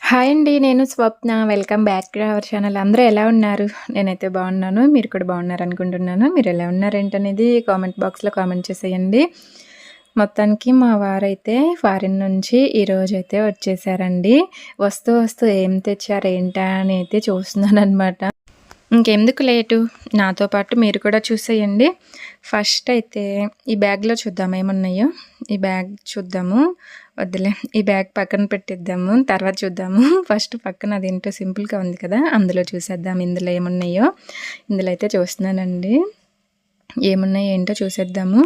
Hi అండి. నేను Swapna. Welcome back to our channel. అందరూ ఎలా ఉన్నారు? నేనైతే బాగున్నాను. మీరు కూడా బాగున్నారనుకుంటున్నాను. మీరెలా ఉన్నారేంటనేది కామెంట్ బాక్స్‌లో కామెంట్ చేసేయండి. మొత్తానికి మా వారైతే ఫారిన్ నుంచి ఈరోజైతే వచ్చేసారండి. వస్తూ వస్తూ ఏం తెచ్చారు ఏంటా అని అయితే చూస్తున్నాననమాట. ఇంకెందుకు లేటు నాతో పాటు మీరు కూడా చూసేయండి. ఫస్ట్ అయితే ఈ బ్యాగ్‌లో చూద్దాం ఏమున్నాయో. ఈ బ్యాగ్ చూద్దాము. వద్దులే ఈ బ్యాగ్ పక్కన పెట్టేద్దాము. తర్వాత చూద్దాము. ఫస్ట్ పక్కన అదేంటో సింపుల్‌గా ఉంది కదా! అందులో చూసేద్దాం ఇందులో ఏమున్నాయో. ఇందులో అయితే చూస్తున్నానండి. ఏమున్నాయో ఏంటో చూసేద్దాము.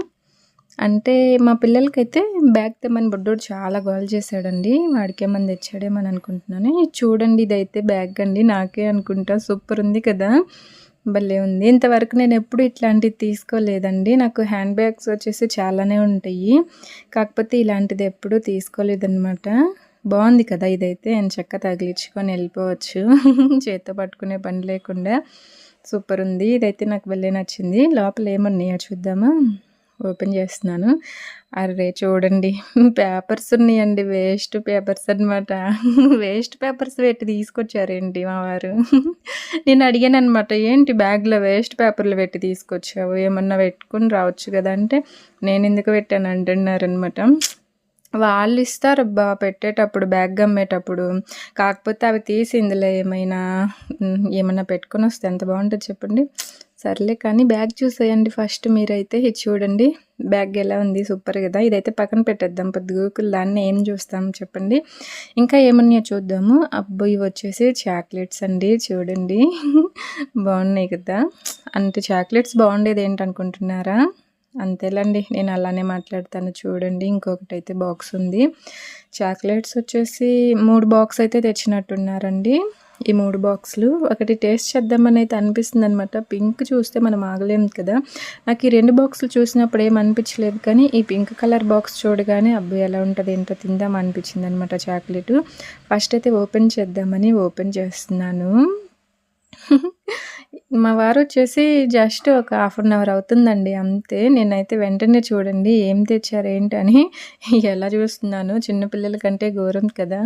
అంటే మా పిల్లలకైతే బ్యాగ్ తెమ్మని బుడ్డోడు చాలా గోల చేశాడండి. వాడికేమన్నా తెచ్చాడేమో అని అనుకుంటున్నాను. ఇది చూడండి ఇదైతే బ్యాగ్ అండి. నాకే అనుకుంటా సూపర్ ఉంది కదా! భలే ఉంది. ఇంతవరకు నేనెప్పుడు ఇట్లాంటిది తీసుకోలేదండి. నాకు హ్యాండ్ బ్యాగ్స్ వచ్చేసి చాలానే ఉంటాయి. కాకపోతే ఇలాంటిది ఎప్పుడూ తీసుకోలేదనమాట. బావుంది కదా! ఇదైతే ఎంచక్కా తగిలించుకొని ఎళ్ళిపోవచ్చు. చేత్తో పట్టుకునే పని లేకుండా సూపరుంది. ఇదైతే నాకు భలే నచ్చింది. లోపల ఏమున్నాయో చూద్దామా? ఓపెన్ చేస్తున్నాను. అర్రే! చూడండి పేపర్స్ ఉన్నాయండి. వేస్ట్ పేపర్స్ అనమాట. వేస్ట్ పేపర్స్ పెట్టి తీసుకొచ్చారేంటి మా వారు. నేను అడిగాననమాట. ఏంటి బ్యాగ్‌లో వేస్ట్ పేపర్‌లు పెట్టి తీసుకొచ్చావు? ఏమన్నా పెట్టుకొని రావచ్చు కదా! అంటే నేనెందుకు పెట్టాను అంటున్నారనమాట. వాళ్ళిస్తారబ్బా పెట్టేటప్పుడు, బ్యాగ్ అమ్మేటప్పుడు. కాకపోతే అవి తీసి ఇందులో ఏమన్నా పెట్టుకొనొస్తే ఎంత బావుంటది చెప్పండి. సర్లే కానీ బ్యాగ్ చూసేయండి ఫస్ట్ మీరైతే. ఇది చూడండి. బ్యాగ్ ఎలా ఉంది? సూపర్ గదా! ఇదైతే పక్కన పెట్టేద్దాం. పొద్దుగూకులు దాన్ని ఏం చూస్తాం చెప్పండి. ఇంకా ఏమున్నాయో చూద్దాము. అబ్బో! ఇవొచ్చేసి చాక్లెట్స్ అండి. చూడండి. బావున్నాయి కదా! అంటే చాక్లెట్స్ బావుండేదేంటనుకుంటున్నారా? అంతేలెండి. నేను అలానే మాట్లాడతాను చూడండి. ఇంకొకటైతే బాక్స్ ఉంది. చాక్లెట్స్ వచ్చేసి 3 బాక్స్ అయితే తెచ్చినట్టున్నారండి. ఈ 3 బాక్సులు ఒకటి టేస్ట్ చేద్దామని అయితే అనిపిస్తుందనమాట. పింక్ చూస్తే మనం ఆగలేం కదా! నాకు ఈ 2 బాక్సులు చూసినప్పుడు ఏం అనిపించలేదు కానీ, ఈ పింక్ కలర్ బాక్స్ చూడగానే అబ్బో! ఎలా ఉంటది ఏంటో తిందాం అనిపించిందనమాట చాక్లెటు. ఫస్ట్ అయితే ఓపెన్ చేద్దామని ఓపెన్ చేస్తున్నాను. మా వారొచ్చేసి జస్ట్ ఒక హాఫ్ అన్ అవర్ అవుతుందండి అంతే. నేనైతే వెంటనే చూడండి ఏం తెచ్చారు ఏంటని ఎలా చూస్తున్నానో. చిన్న పిల్లల కంటే ఘోరం కదా!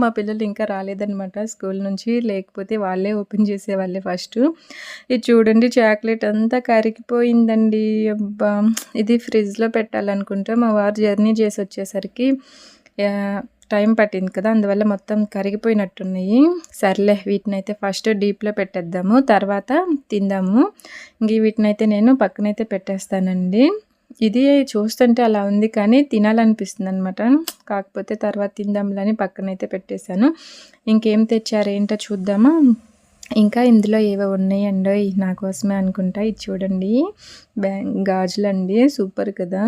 మా పిల్లలు ఇంకా రాలేదనమాట స్కూల్ నుంచి. లేకపోతే వాళ్ళే ఓపెన్ చేసేవాళ్ళే ఫస్టు. ఇది చూడండి చాక్లెట్ అంతా కరిగిపోయిందండి. అబ్బా! ఇది ఫ్రిడ్జ్‌లో పెట్టాలనుకుంటా. మా వారు జర్నీ చేసొచ్చేసరికి టైం పట్టింది కదా! అందువల్ల మొత్తం కరిగిపోయినట్టున్నాయి. సర్లే వీటినైతే ఫస్ట్ డీప్‌లో పెట్టేద్దాము. తర్వాత తిందాము. ఇంక వీటినైతే నేను పక్కనైతే పెట్టేస్తానండి. ఇది చూస్తుంటే అలా ఉంది కానీ తినాలనిపిస్తుందనమాట. కాకపోతే తర్వాత తిందాంలే అని పక్కనైతే పెట్టేశాను. ఇంకేం తెచ్చారు ఏంటో చూద్దామా? ఇంకా ఇందులో ఏవో ఉన్నాయండోయ్! నా కోసమే అనుకుంటా. ఇది చూడండి గాజులండి. సూపర్ కదా!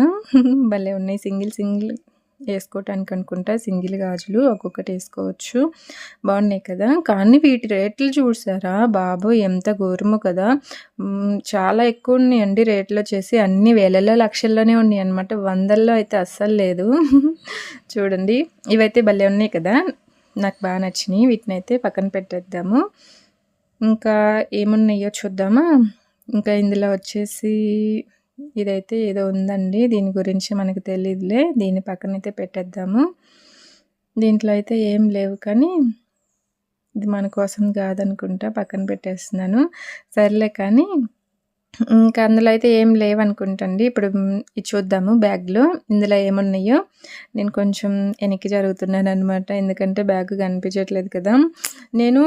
భలే ఉన్నాయి. సింగిల్ సింగిల్ ఏసుకోవటానికి అనుకుంటా. సింగిల్ గాజులు ఒక్కొక్కటి ఏసుకోవచ్చు. బాగున్నాయి కదా! కానీ వీటి రేట్లు చూసారా బాబోయ్! ఎంత ఘోరమో కదా! చాలా ఎక్కువున్నాయండి రేట్లొచ్చేసి. అన్నీ వేలల్లో, లక్షల్లోనే ఉన్నాయన్నమాట. వందల్లో అయితే అస్సలు లేదు. చూడండి. ఇవైతే భలే ఉన్నాయి కదా! నాకు బా నచ్చినియి. వీటినైతే పక్కన పెట్టేద్దాము. ఇంకా ఏమున్నాయో చూద్దామా? ఇంకా ఇందులో వచ్చేసి ఇదైతే ఏదో ఉందండి. దీని గురించి మనకు తెలీదులే. దీన్ని పక్కనైతే పెట్టేద్దాము. దీంట్లో అయితే ఏం లేవు కానీ, ఇది మన కోసం కాదనుకుంటా. పక్కన పెట్టేస్తున్నాను. సర్లే కానీ ఇంకా అందులో అయితే ఏం లేవనుకుంటండి. ఇప్పుడు ఇది చూద్దాము బ్యాగ్‌లో. ఇందులో ఏమున్నాయో. నేను కొంచెం ఎనక్కి జరుగుతున్నాననమాట. ఎందుకంటే బ్యాగ్ కనిపించట్లేదు కదా! నేను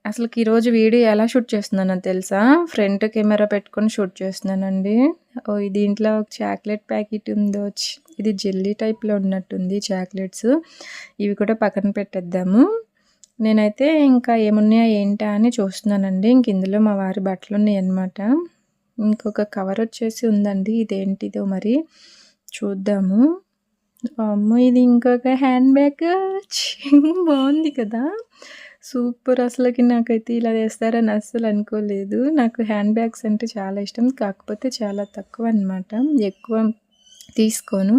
అసలకి ఈరోజు వీడియో ఎలా షూట్ చేస్తున్నానో తెలుసా? ఫ్రంట్ కెమెరా పెట్టుకొని షూట్ చేస్తున్నానండి. ఓహ్! దీంట్లో ఒక చాక్లెట్ ప్యాకెట్ ఉందో ఇది జెల్లీ టైప్‌లో ఉన్నట్టుంది చాక్లెట్స్. ఇవి కూడా పక్కన పెట్టేద్దాము. నేనైతే ఇంకా ఏమున్నాయా ఏంటా అని చూస్తున్నానండి. ఇంక ఇందులో మా వారి బట్టలున్నాయన్నమాట. ఇంకొక కవరొచ్చేసి ఉందండి. ఇదేంటిదో మరి చూద్దాము. వామ్మో! ఇది ఇంకొక హ్యాండ్ బ్యాగ్ బావుంది కదా! సూపర్ అసలకి నాకైతే ఇలా తెస్తారని అస్సలు అనుకోలేదు. నాకు హ్యాండ్ బ్యాగ్స్ అంటే చాలా ఇష్టం. కాకపోతే చాలా తక్కువనమాట. ఎక్కువ తీసుకోను.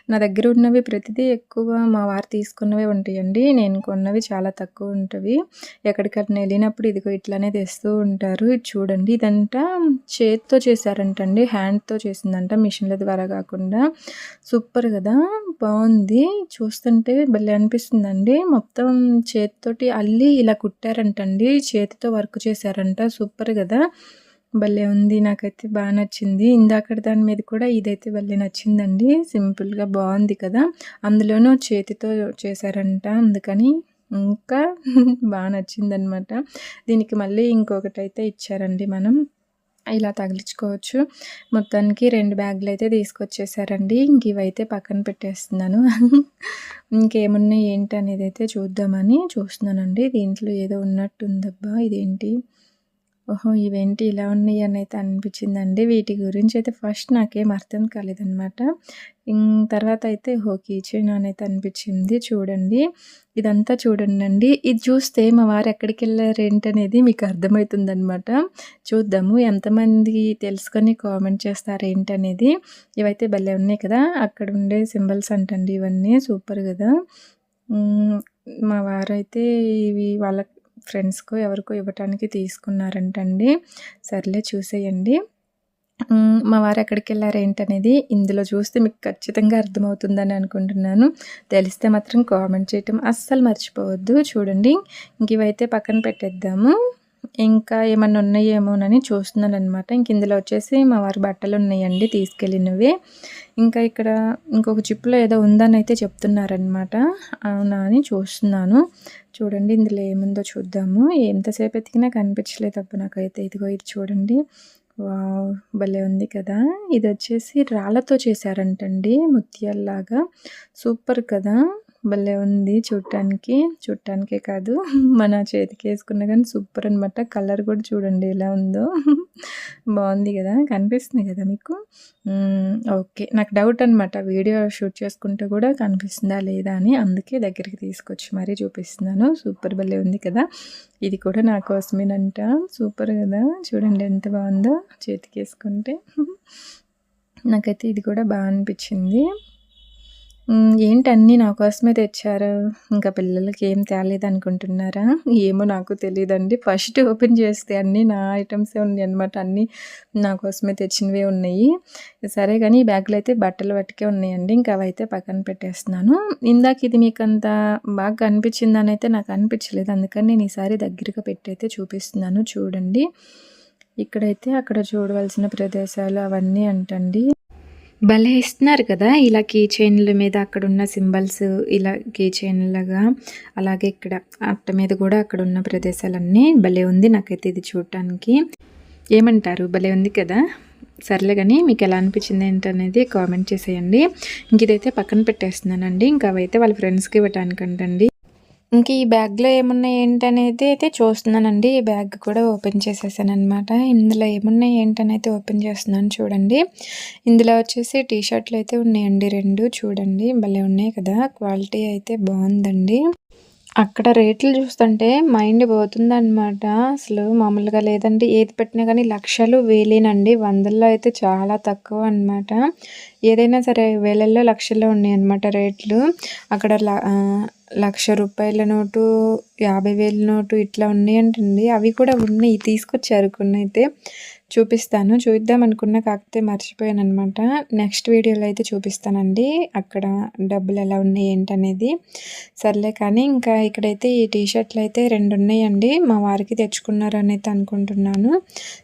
నా దగ్గర ఉన్నవి ప్రతిదీ ఎక్కువ మా వారు తీసుకున్నవే ఉంటాయండి. నేను కొన్నవి చాలా తక్కువ ఉంటవి. ఎక్కడికన్నా ఎళ్ళినప్పుడు ఇదిగో ఇట్లానే తెస్తూ ఉంటారు. ఇది చూడండి ఇదంతా చేత్తో చేశారంటండి. హ్యాండ్‌తో చేసిందంట. మిషన్‌ల ద్వారా గాకుండా. సూపర్ గదా! బావుంది. చూస్తుంటే భలే అనిపిస్తుందండి. మొత్తం చేత్తోటి అల్లి ఇలా కుట్టారంటండి. చేతితో వర్క్ చేశారంట. సూపర్ గదా! భలే ఉంది. నాకైతే బా నచ్చింది. ఇందాకటి దాని మీద కూడా ఇదైతే భలే నచ్చిందండి. సింపుల్‌గా బావుంది కదా! అందులోనూ చేతితో చేశారంట. అందుకని ఇంకా బా నచ్చిందనమాట. దీనికి మళ్ళీ ఇంకొకటైతే ఇచ్చారండి మనం. ఇలా తగిలించుకోవచ్చు. మొత్తానికి 2 బ్యాగులైతే తీసుకొచ్చేసారండి. ఇంక ఇవైతే పక్కన పెట్టేస్తున్నాను. ఇంకేమున్నాయి ఏంటి అనేదైతే చూద్దామని చూస్తున్నానండి. దీంట్లో ఏదో ఉన్నట్టుందబ్బా! ఇదేంటి? ఓహో! ఇవేంటి ఇలా ఉన్నాయి అనైతే అనిపించిందండి. వీటి గురించయితే ఫస్ట్ నాకేం అర్థం కాలేదనమాట. తర్వాత అయితే ఓహో! కీ చైన్ అనైతే అనిపించింది. చూడండి. ఇదంతా చూడండండి. ఇది చూస్తే మా వారు ఎక్కడికెళ్లారేంటనేది మీకు అర్థమైతుందనమాట. చూద్దాము ఎంతమంది తెలుసుకొని కామెంట్ చేస్తారేంటనేది. ఇవైతే భలే ఉన్నాయి కదా! అక్కడ ఉండే సింబల్స్ అంటండి ఇవన్నీ. సూపర్ గదా! హ్మ్. మా వారైతే ఇవి వాళ్ళ ఫ్రెండ్స్‌కో ఎవరికో ఇవ్వటానికి తీసుకున్నారంటండి. సర్లే చూసేయండి. మా వారు ఎక్కడికెళ్లారేంటనేది ఇందులో చూస్తే మీకు ఖచ్చితంగా అర్థమవుతుందని అనుకుంటున్నాను. తెలిస్తే మాత్రం కామెంట్ చేయటం అస్సలు మర్చిపోవద్దు. చూడండి ఇంక ఇవైతే పక్కన పెట్టేద్దాము. ఇంకా ఏమన్నా ఉన్నాయేమోనని చూస్తున్నాననమాట. ఇంక ఇందులో వచ్చేసి మా వారి బట్టలున్నాయండి తీసుకెళ్ళినవి. ఇంకా ఇక్కడ ఇంకొక జిప్‌లో ఏదో ఉందనైతే చెప్తున్నారనమాట. అవునా అని చూస్తున్నాను. చూడండి ఇందులో ఏముందో చూద్దాము. ఎంతసేపు ఎతికినా కనిపించలేదబ్బా నాకైతే. ఇదిగో ఇది చూడండి. వావ్! భలే ఉంది కదా! ఇదొచ్చేసి రాళ్ళతో చేశారంటండి ముత్యాల్లాగా. సూపర్ కదా! భలే ఉంది చూడటానికి. చూడటానికే కాదు మన చేతికేసుకున్నా గానీ సూపర్ అనమాట. కలర్ కూడా చూడండి ఎలా ఉందో. బావుంది గదా! కనిపిస్తుంది గదా మీకు? ఓకే. నాకు డౌట్ అనమాట. వీడియో షూట్ చేసుకుంటే కూడా కనిపిస్తుందా లేదా అని. అందుకే దగ్గరికి తీసుకొచ్చి మరీ చూపిస్తున్నాను. సూపర్ భలే ఉంది కదా! ఇది కూడా నా కోసమేనంట. సూపర్ గదా! చూడండి ఎంత బావుందో చేతికేసుకుంటే. నాకైతే ఇది కూడా బా అనిపిచ్చింది. ఏంటి అన్నీ నా కోసమే తెచ్చారు. ఇంకా పిల్లలకి ఏం తేలేదనుకుంటున్నారా? ఏమో నాకు తెలీదండి. ఫస్ట్ ఓపెన్ చేస్తే అన్నీ నా ఐటెమ్సే ఉన్నాయన్నమాట. అన్నీ నా కోసమే తెచ్చినవే ఉన్నాయి. సరే గానీ ఈ బ్యాగ్‌లో అయితే బట్టలు మట్టుకే ఉన్నాయండి. ఇంకా అవైతే పక్కన పెట్టేస్తున్నాను. ఇందాక ఇది మీకంత బాగా కనిపించిందనైతే నాకు అనిపించలేదు. అందుకని నేను ఈసారి దగ్గరగా పెట్టయితే చూపిస్తున్నాను చూడండి. ఇక్కడైతే అక్కడ చూడవలసిన ప్రదేశాలు అవన్నీ అంటండి. భలే ఇస్తున్నారు కదా! ఇలా కీ చైన్‌ల మీద అక్కడున్న సింబల్స్ ఇలా కీ చైన్‌లాగా అలాగే ఇక్కడ అట్ట మీద కూడా అక్కడున్న ప్రదేశాలన్నీ భలే ఉంది నాకైతే ఇది చూడటానికి. ఏమంటారు? భలే ఉంది కదా! సర్లే గానీ మీకెలా అనిపించింది ఏంటనేది కామెంట్ చేసేయండి. ఇంక ఇదైతే పక్కన పెట్టేస్తున్నానండి. ఇంక అవైతే వాళ్ళ ఫ్రెండ్స్‌కి ఇవ్వటానికంటండి. ఇంక ఈ బ్యాగ్‌లో ఏమున్నాయి ఏంటనేది అయితే చూస్తున్నానండి. ఈ బ్యాగ్ కూడా ఓపెన్ చేసేసాననమాట. ఇందులో ఏమున్నాయి ఏంటనైతే ఓపెన్ చేస్తున్నాను చూడండి. ఇందులో వచ్చేసి టీ షర్ట్‌లు అయితే ఉన్నాయండి 2 చూడండి. భలే ఉన్నాయి కదా! క్వాలిటీ అయితే బావుందండి. అక్కడ రేట్లు చూస్తుంటే మైండ్ పోతుందనమాట. అసలు మామూలుగా లేదండి. ఏది పెట్టినా గానీ లక్షలు, వేలేనండి. వందల్లో అయితే చాలా తక్కువ అనమాట. ఏదైనా సరే వేలల్లో, లక్షల్లో ఉన్నాయన్నమాట రేట్లు. అక్కడ రూ. 1,00,000 నోటు, 50,000 నోటు ఇట్లా ఉన్నాయంటండి. అవి కూడా ఉన్నాయి. తీసుకొచ్చారు కొన్నైతే. చూపిస్తాను. చూద్దాం అనుకున్నా కాకపోతే మర్చిపోయాననమాట. నెక్స్ట్ వీడియోలో అయితే చూపిస్తానండి. అక్కడ డబ్బులు ఎలా ఉన్నాయి ఏంటనేది. సర్లే కానీ ఇంకా ఇక్కడైతే ఈ టీ షర్ట్‌లు అయితే 2 ఉన్నాయండి. మా వారికి తెచ్చుకున్నారని అయితే అనుకుంటున్నాను.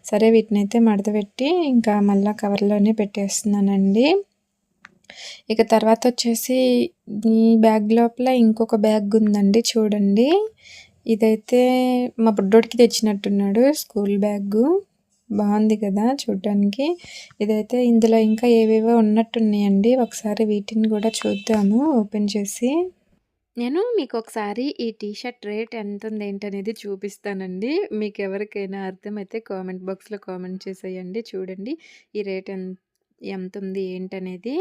సరే వీటినైతే మడతపెట్టి ఇంకా మళ్ళా కవర్‌లోనే పెట్టేస్తున్నానండి. ఇక తర్వాత వచ్చేసి ఈ బ్యాగ్ లోపల ఇంకొక బ్యాగ్ ఉందండి చూడండి. ఇదైతే మా బుడ్డోడికి తెచ్చినట్టున్నాడు స్కూల్ బ్యాగు. బావుంది కదా చూడ్డానికి. ఇదైతే ఇందులో ఇంకా ఏవేవో ఉన్నట్టున్నాయండి. ఒకసారి వీటిని కూడా చూద్దాము ఓపెన్ చేసి. నేను మీకొకసారి ఈ టీ షర్ట్ రేట్ ఎంతుంది ఏంటనేది చూపిస్తానండి. మీకెవరికైనా అర్థమైతే కామెంట్ బాక్స్‌లో కామెంట్ చేసేయండి. చూడండి ఈ రేట్ ఎంతుంది ఏంటనేది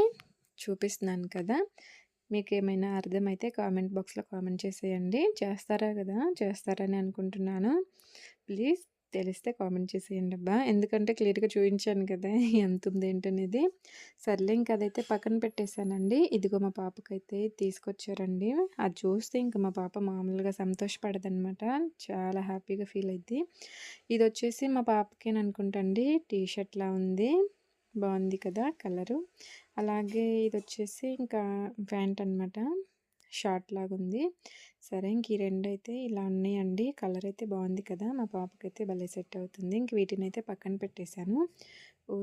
చూపిస్తున్నాను కదా! మీకేమైనా అర్థమైతే కామెంట్ బాక్స్‌లో కామెంట్ చేసేయండి. చేస్తారా కదా! చేస్తారని అనుకుంటున్నాను. ప్లీజ్ తెలిస్తే కామెంట్ చేసేయండి అబ్బా! ఎందుకంటే క్లియర్‌గా చూయించాను కదా! ఎంతుంది ఏంటనేది. సర్లే ఇంక అదైతే పక్కన పెట్టేసానండి. ఇదిగో మా పాపకైతే తీసుకొచ్చారండి. అది చూస్తే ఇంక మా పాప మామూలుగా సంతోషపడదనమాట. చాలా హ్యాపీగా ఫీల్ అయిద్ది. ఇదొచ్చేసి మా పాపకేననుకుంటా అండి టీ షర్ట్‌లా ఉంది. బావుంది కదా కలరు. అలాగే ఇదొచ్చేసి ఇంకా ప్యాంట్ అనమాట. షార్ట్ లాగుంది. సరే ఇంక ఈ రెండైతే ఇలా ఉన్నాయండి. కలర్ అయితే బాగుంది కదా! మా పాపకైతే భలే సెట్ అవుతుంది. ఇంక వీటినైతే పక్కన పెట్టేశాను.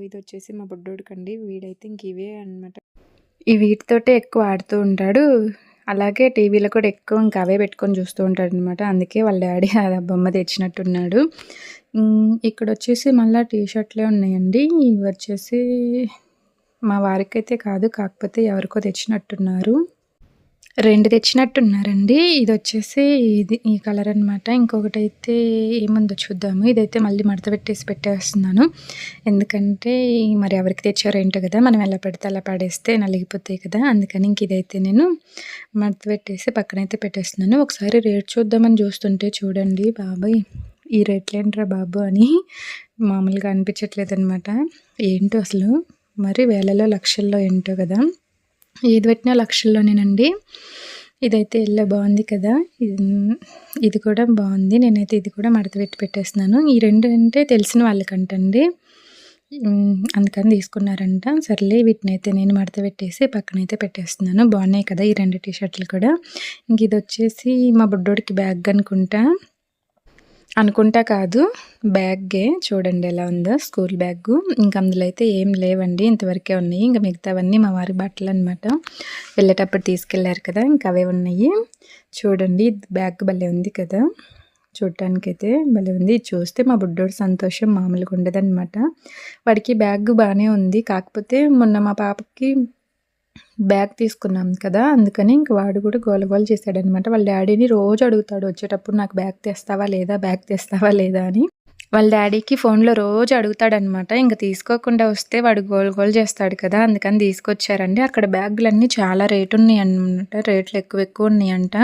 ఇదొచ్చేసి మా బుడ్డోడికండి. వీడైతే ఇంక ఇవే అనమాట. ఈ వీటితోటే ఎక్కువ ఆడుతూ ఉంటాడు. అలాగే టీవీలో కూడా ఎక్కువ ఇంకా అవే పెట్టుకొని చూస్తూ ఉంటాడనమాట. అందుకే వాళ్ళ డాడీ ఆ బొమ్మ తెచ్చినట్టున్నాడు. ఇక్కడొచ్చేసి మళ్ళా టీ షర్ట్‌లే ఉన్నాయండి. ఇవొచ్చేసి మా వారికైతే కాదు. కాకపోతే ఎవరికో తెచ్చినట్టున్నారు. 2 తెచ్చినట్టున్నారండి. ఇదొచ్చేసి ఈ కలర్ అనమాట. ఇంకొకటైతే ఏముందో చూద్దాము. ఇదైతే మళ్ళీ మడత పెట్టేసి పెట్టేస్తున్నాను. ఎందుకంటే మరి ఎవరికి తెచ్చారో ఏంటో కదా! మనం ఎలా పెడితే అలా పడేస్తే నలిగిపోతాయి కదా! అందుకని ఇంక ఇదైతే నేను మడత పెట్టేసి పక్కనైతే పెట్టేస్తున్నాను. ఒకసారి రేట్ చూద్దామని చూస్తుంటే చూడండి బాబోయ్! ఈ రేట్లేంట్రా బాబు అని మామూలుగా అనిపించట్లేదనమాట. ఏంటో అసలు మరి వేలలో లక్షల్లో ఏంటో కదా! ఏది పెట్టినా లక్షల్లోనేనండి. ఇదైతే బాగుంది కదా! ఇది కూడా బాగుంది. నేనైతే ఇది కూడా మడత పెట్టి పెట్టేస్తున్నాను. ఈ 2 అంటే తెలిసిన వాళ్ళకంటండి. అందుకని తీసుకున్నారంట. సర్లే వీటినైతే నేను మడత పెట్టేసి పక్కనైతే పెట్టేస్తున్నాను. బాగున్నాయి కదా! ఈ 2 టీ షర్టులు కూడా. ఇంక ఇదొచ్చేసి మా బుడ్డోడికి బ్యాగ్ అనుకుంటా కాదు. బ్యాగే చూడండి ఎలా ఉందో స్కూల్ బ్యాగు. ఇంక అందులో అయితే ఏం లేవండి. ఇంతవరకే ఉన్నాయి. ఇంక మిగతావన్నీ మా వారి బట్టలనమాట. వెళ్ళేటప్పుడు తీసుకెళ్లారు కదా! ఇంక అవే ఉన్నాయి. చూడండి బ్యాగ్ భలే ఉంది కదా! చూడటానికైతే భలే ఉంది. ఇది చూస్తే మా బుడ్డోడి సంతోషం మామూలుగా ఉండదనమాట. వాడికి బ్యాగ్ బాగానే ఉంది. కాకపోతే మొన్న మా పాపకి బ్యాగ్ తీసుకున్నాం కదా! అందుకని ఇంక వాడు కూడా గోల గోల చేశాడనమాట. వాళ్ళ డ్యాడీని రోజు అడుగుతాడు వచ్చేటప్పుడు నాకు బ్యాగ్ తెస్తావా లేదా? బ్యాగ్ తెస్తావా లేదా? అని. వాళ్ళ డ్యాడీకి ఫోన్‌లో రోజు అడుగుతాడనమాట. ఇంక తీసుకోకుండా వస్తే వాడు గోల గోల చేస్తాడు కదా! అందుకని తీసుకొచ్చారండి. అక్కడ బ్యాగులన్నీ చాలా రేటున్నాయన్నమాట. రేట్లు ఎక్కువున్నాయంట.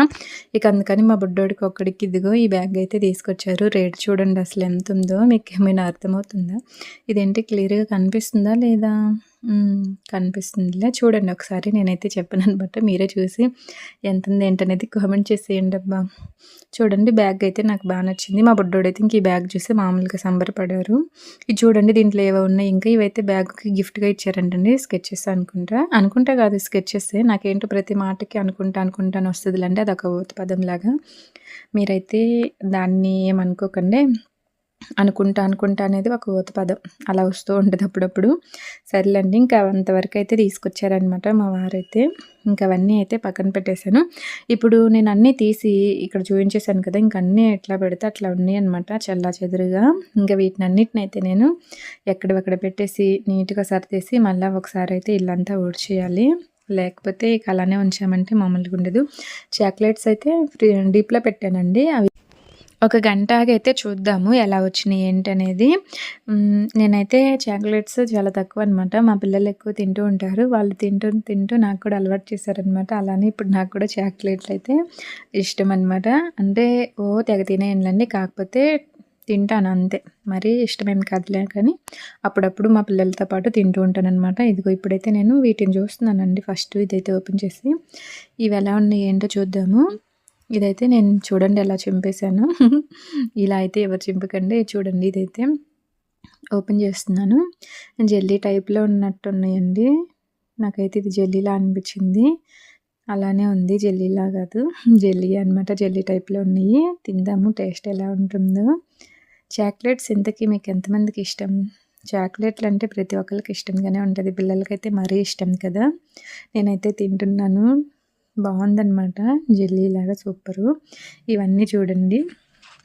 ఇక అందుకని మా బుడ్డోడికి ఒక్కడికి ఇదిగో ఈ బ్యాగ్ అయితే తీసుకొచ్చారు. రేట్ చూడండి అసలు ఎంతుందో మీకేమైనా అర్థమవుతుందా? ఇదేంటి క్లియర్‌గా కనిపిస్తుందా లేదా? కనిపిస్తుందిలే. చూడండి ఒకసారి నేనైతే చెప్పాననమాట. మీరే చూసి ఎంతుంది ఏంటనేది కామెంట్ చేసేయండబ్బా! చూడండి బ్యాగ్ అయితే నాకు బా నచ్చింది. మా బుడ్డోడైతే ఇంక ఈ బ్యాగ్ చూసి మామూలుగా సంబరపడారు. ఇది చూడండి దీంట్లో ఏవో ఉన్నాయి. ఇంకా ఇవైతే బ్యాగ్‌కి గిఫ్ట్‌గా ఇచ్చారంటండి. స్కెచెస్ అనుకుంటా కాదు స్కెచెస్సే. నాకేంటో ప్రతి మాటకి అనుకుంటా అని వస్తదిలేండి. అదొక ఊత పదంలాగా. మీరైతే దాన్ని ఏమనుకోకండి. అనుకుంటా అనేది ఒక ఊత పదం. అలా వస్తూ ఉంటది అప్పుడప్పుడు. సర్లేండి ఇంకా అంతవరకు అయితే తీసుకొచ్చారనమాట మా వారైతే. ఇంక అవన్నీ అయితే పక్కన పెట్టేశాను. ఇప్పుడు నేను అన్నీ తీసి ఇక్కడ చూయించేసాను కదా! ఇంక అన్నీ ఎట్లా పెడితే అట్లా ఉన్నాయన్నమాట చెల్లాచెదురుగా. ఇంక వీటినన్నిటినైతే నేను ఎక్కడివక్కడ పెట్టేసి నీట్‌గా సర్దేసి మళ్ళా ఒకసారి అయితే ఇల్లంతా ఊడ్చేయాలి. లేకపోతే ఇక అలానే ఉంచామంటే మామూలుగా ఉండదు. చాక్లెట్స్ అయితే డీప్‌లో పెట్టానండి. అవి ఒక గంట ఆగైతే చూద్దాము ఎలా వచ్చినాయి ఏంటనేది. నేనైతే చాక్లెట్స్ చాలా తక్కువనమాట. మా పిల్లలు ఎక్కువ తింటూ ఉంటారు. వాళ్ళు తింటూ నాకు కూడా అలవాటు చేశారనమాట. అలానే ఇప్పుడు నాకు కూడా చాక్లెట్లు అయితే ఇష్టమనమాట. అంటే తెగ తినేయనులేండి. కాకపోతే తింటాను అంతే. మరీ ఇష్టమేమి కాదులే కానీ అప్పుడప్పుడు మా పిల్లలతో పాటు తింటూ ఉంటాననమాట. ఇదిగో ఇప్పుడైతే నేను వీటిని చూస్తున్నానండి. ఫస్ట్ ఇదైతే ఓపెన్ చేసి ఇవి ఎలా ఉన్నాయి ఏంటో చూద్దాము. ఇదైతే నేను చూడండి ఎలా చింపేశాను. ఇలా అయితే ఎవరు చింపకండి. చూడండి ఇదైతే ఓపెన్ చేస్తున్నాను. జెల్లీ టైప్‌లో ఉన్నట్టున్నాయండి. నాకైతే ఇది జెల్లీలా అనిపించింది. అలానే ఉంది జెల్లీలా కాదు. జెల్లీ అనమాట. జెల్లీ టైప్‌లో ఉన్నాయి. తిందాము టేస్ట్ ఎలా ఉంటుందో. చాక్లెట్స్ ఇంతకీ మీకు ఎంతమందికి ఇష్టం? చాక్లెట్లు అంటే ప్రతి ఒక్కరికి ఇష్టంగానే ఉంటది. పిల్లలకైతే మరీ ఇష్టం కదా! నేనైతే తింటున్నాను. బాగుందనమాట. జెల్లీలాగా సూపరు. ఇవన్నీ చూడండి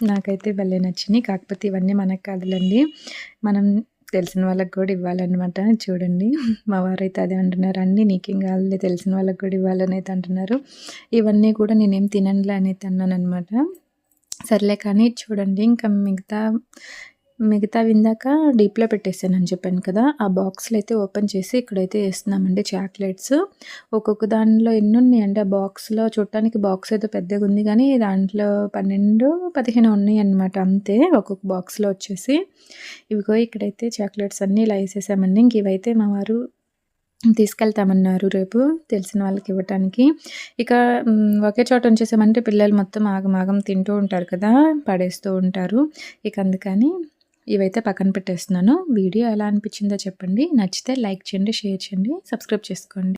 నాకైతే భలే నచ్చినాయి. కాకపోతే ఇవన్నీ మనకు కాదులేండి. మనం తెలిసిన వాళ్ళకి కూడా ఇవ్వాలన్నమాట. చూడండి మా వారైతే అదే అంటున్నారు. అన్నీ నీకేం కాదులే తెలిసిన వాళ్ళకి కూడా ఇవ్వాలని అయితే అంటున్నారు. ఇవన్నీ కూడా నేనేం తిననులే అని అయితే అన్నాననమాట. సర్లే కానీ చూడండి ఇంకా మిగతా మిగతావి ఇందాక డీప్‌లో పెట్టేసానని చెప్పాను కదా! ఆ బాక్స్‌లో అయితే ఓపెన్ చేసి ఇక్కడైతే ఏస్తున్నామండి చాక్లెట్స్. ఒక్కొక్క దానిలో ఎన్నున్నాయంటే ఆ బాక్స్‌లో చూడటానికి బాక్స్ అయితే పెద్దగుంది గానీ, దాంట్లో 12, 15 ఉన్నాయన్నమాట అంతే. ఒక్కొక్క బాక్స్‌లో వచ్చేసి. ఇవిగో ఇక్కడైతే చాక్లెట్స్ అన్నీ ఇలా ఏసేసామండి. ఇంక ఇవైతే మా వారు తీసుకెళ్తామన్నారు రేపు తెలిసిన వాళ్ళకి ఇవ్వటానికి. ఇక ఒకే చోట ఉంచేసామంటే పిల్లలు మొత్తం ఆగమాగం తింటూ ఉంటారు కదా! పడేస్తూ ఉంటారు. ఇక అందుకని ఇవైతే పక్కన పెట్టేస్తున్నాను. వీడియో ఎలా అనిపించిందో చెప్పండి. నచ్చితే లైక్ చేయండి, షేర్ చేయండి, సబ్స్క్రైబ్ చేసుకోండి.